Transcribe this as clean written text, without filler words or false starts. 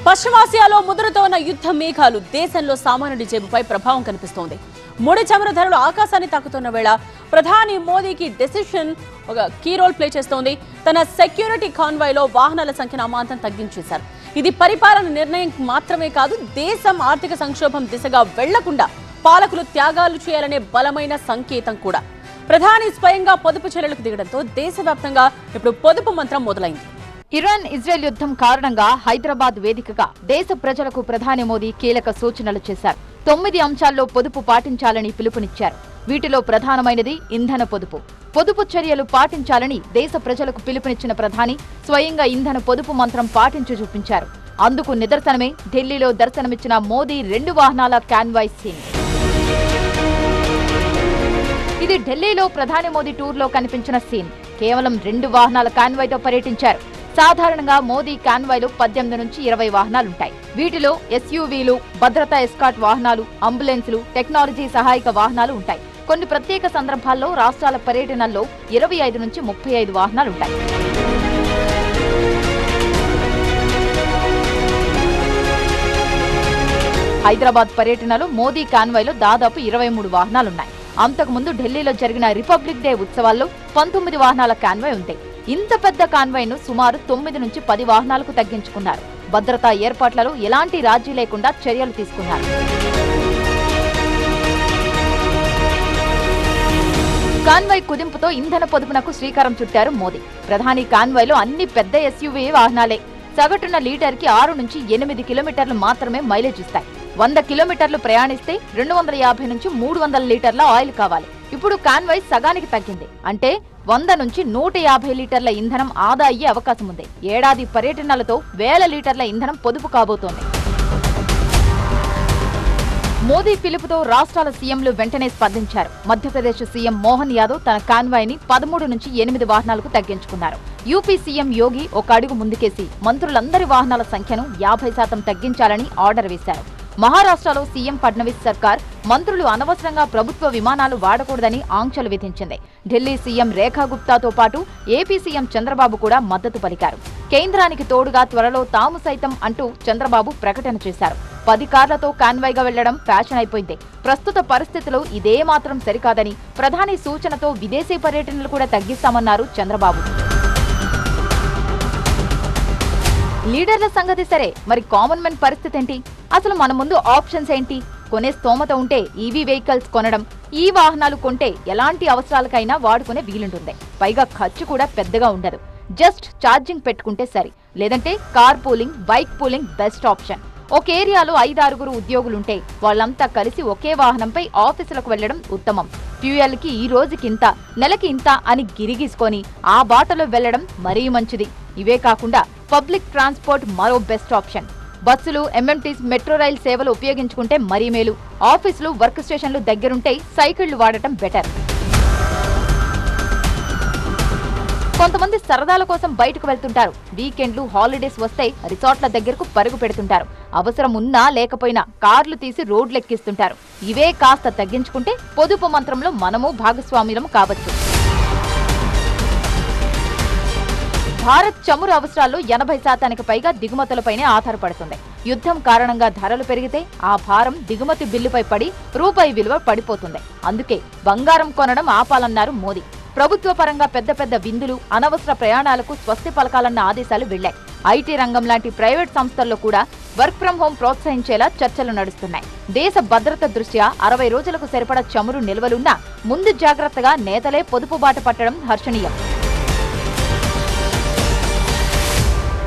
పశ్చిమాసియాలో ముదురుతోన్న యుద్ధ మేఘాలు దేశంలో సామాన్యుడి జేబుపై ప్రభావం కనిపిస్తోంది. ముడి చమురు ధరలు ఆకాశాన్ని తాకుతున్న వేళ ప్రధాని మోదీకి డెసిషన్ ఒక కీ రోల్ ప్లే చేస్తోంది. తన సెక్యూరిటీ కాన్వాయ్లో వాహనాల సంఖ్యను అమాంతం తగ్గించేశారు. ఇది పరిపాలన నిర్ణయం మాత్రమే కాదు, దేశం ఆర్థిక సంక్షోభం దిశగా వెళ్లకుండా పాలకులు త్యాగాలు చేయాలనే బలమైన సంకేతం కూడా. ప్రధాని స్వయంగా పొదుపు చర్యలకు దిగడంతో దేశవ్యాప్తంగా ఇప్పుడు పొదుపు మంత్రం మొదలైంది. ఇరాన్ ఇజ్రాయెల్ యుద్ధం కారణంగా హైదరాబాద్ వేదికగా దేశ ప్రజలకు ప్రధాని మోదీ కీలక సూచనలు చేశారు. 9 అంశాల్లో పొదుపు పాటించాలని పిలుపునిచ్చారు. వీటిలో ప్రధానమైనది ఇంధన పొదుపు. పొదుపు చర్యలు పాటించాలని దేశ ప్రజలకు పిలుపునిచ్చిన ప్రధాని స్వయంగా ఇంధన పొదుపు మంత్రం పాటించి చూపించారు. అందుకు నిదర్శనమే ఢిల్లీలో దర్శనమిచ్చిన మోదీ 2 వాహనాల కాన్వాయ్ సీన్. ఇది ఢిల్లీలో ప్రధాని మోదీ టూర్లో కనిపించిన సీన్. కేవలం 2 వాహనాల కాన్వాయ్తో పర్యటించారు. సాధారణంగా మోదీ కాన్వాయ్లో 18 నుంచి 20 వాహనాలుంటాయి. వీటిలో ఎస్యూవీలు, భద్రతా ఎస్కాట్ వాహనాలు, అంబులెన్సులు, టెక్నాలజీ సహాయక వాహనాలు ఉంటాయి. కొన్ని ప్రత్యేక సందర్భాల్లో రాష్ట్రాల పర్యటనల్లో 25 నుంచి 35 వాహనాలుంటాయి. హైదరాబాద్ పర్యటనలో మోదీ కాన్వాయ్లో దాదాపు 23 వాహనాలున్నాయి. అంతకుముందు ఢిల్లీలో జరిగిన రిపబ్లిక్ డే ఉత్సవాల్లో 19 వాహనాల కాన్వాయ్ ఉంది. ఇంత పెద్ద కాన్వాయ్ను సుమారు 9 నుంచి 10 వాహనాలకు తగ్గించుకున్నారు. భద్రతా ఏర్పాట్లలో ఎలాంటి రాజీ లేకుండా చర్యలు తీసుకున్నారు. కాన్వాయ్ కుదింపుతో ఇంధన పొదుపునకు శ్రీకారం చుట్టారు మోదీ. ప్రధాని కాన్వాయ్లో అన్ని పెద్ద ఎస్యూవీ వాహనాలే. సగటున లీటర్కి 6 నుంచి 8 కిలోమీటర్లు మాత్రమే మైలేజ్ ఇస్తాయి. 100 కిలోమీటర్లు ప్రయాణిస్తే 250 నుంచి 300 లీటర్ల ఆయిల్ కావాలి. ఇప్పుడు కాన్వాయ్ సగానికి తగ్గింది. అంటే 100 నుంచి 150 లీటర్ల ఇంధనం ఆదా అయ్యే అవకాశం ఉంది. ఏడాది పర్యటనలతో 1000 లీటర్ల ఇంధనం పొదుపు కాబోతోంది. మోదీ పిలుపుతో రాష్ట్రాల సీఎంలు వెంటనే స్పందించారు. మధ్యప్రదేశ్ సీఎం మోహన్ యాదవ్ తన కాన్వాయ్ని 13 నుంచి 8 వాహనాలకు తగ్గించుకున్నారు. యూపీ సీఎం యోగి ఒక అడుగు ముందుకేసి మంత్రులందరి వాహనాల సంఖ్యను 50% తగ్గించాలని ఆర్డర్ వేశారు. మహారాష్ట్రలో సీఎం ఫడ్నవీస్ సర్కార్ మంత్రులు అనవసరంగా ప్రభుత్వ విమానాలు వాడకూడదని ఆంక్షలు విధించింది. ఢిల్లీ సీఎం రేఖా గుప్తాతో పాటు ఏపీ సీఎం చంద్రబాబు కూడా మద్దతు పలికారు. కేంద్రానికి తోడుగా త్వరలో తాము సైతం అంటూ చంద్రబాబు ప్రకటన చేశారు. 10 కార్లతో కాన్వాయ్గా వెళ్లడం ఫ్యాషన్ అయిపోయింది. ప్రస్తుత పరిస్థితుల్లో ఇదే మాత్రం సరికాదని ప్రధాని సూచనతో విదేశీ పర్యటనలు కూడా తగ్గిస్తామన్నారు చంద్రబాబు. లీడర్ల సంగతి సరే, మరి కామన్ మ్యాన్ పరిస్థితి ఏంటి? అసలు మన ముందు ఆప్షన్స్ ఏంటి? కొనే స్తోమత ఉంటే ఈవీ వెహికల్స్ కొనడం, ఈ వాహనాలు కొంటే ఎలాంటి అవసరాలకైనా వాడుకునే వీలుంటుంది. పైగా ఖర్చు కూడా పెద్దగా ఉండదు. జస్ట్ ఛార్జింగ్ పెట్టుకుంటే సరి. లేదంటే car pooling, bike pooling best option. ఒక ఏరియాలో 5-6 ఉద్యోగులుంటే వాళ్ళంతా కలిసి ఒకే వాహనంపై ఆఫీసులకు వెళ్లడం ఉత్తమం. ఫ్యూయల్ కి ఈ రోజుకింత, నెలకి ఇంత అని గిరిగీసుకొని ఆ బాటలో వెళ్లడం మరీ మంచిది. ఇవే కాకుండా పబ్లిక్ ట్రాన్స్పోర్ట్ మరో బెస్ట్ ఆప్షన్. బస్సులు, ఎంఎంటీస్, మెట్రో రైల్ సేవలు ఉపయోగించుకుంటే మరీ మేలు. ఆఫీసులు, వర్క్ స్టేషన్లు దగ్గరుంటే సైకిళ్లు వాడటం బెటర్. కొంతమంది సరదాల కోసం బయటకు వెళ్తుంటారు. వీకెండ్లు, హాలిడేస్ వస్తే రిసార్ట్ల దగ్గరకు పరుగు పెడుతుంటారు. అవసరం ఉన్నా లేకపోయినా కార్లు తీసి రోడ్లెక్కిస్తుంటారు. ఇవే కాస్త తగ్గించుకుంటే పొదుపు మంత్రంలో మనము భాగస్వామ్యం కావచ్చు. భారత్ చమురు అవసరాల్లో 80% పైగా దిగుమతులపైనే ఆధారపడుతుంది. యుద్ధం కారణంగా ధరలు పెరిగితే ఆ భారం దిగుమతి బిల్లుపై పడి రూపాయి విలువ పడిపోతుంది. అందుకే బంగారం కొనడం ఆపాలన్నారు మోదీ. ప్రభుత్వ పరంగా పెద్ద పెద్ద విందులు, అనవసర ప్రయాణాలకు స్వస్తి పలకాలన్న ఆదేశాలు వెళ్లాయి. ఐటీ రంగం లాంటి ప్రైవేట్ సంస్థల్లో కూడా వర్క్ ఫ్రం హోం ప్రోత్సహించేలా చర్చలు నడుస్తున్నాయి. దేశ భద్రత దృష్ట్యా 60 రోజులకు సరిపడా చమురు నిల్వలున్నా ముందు జాగ్రత్తగా నేతలే పొదుపు బాట పట్టడం హర్షణీయం.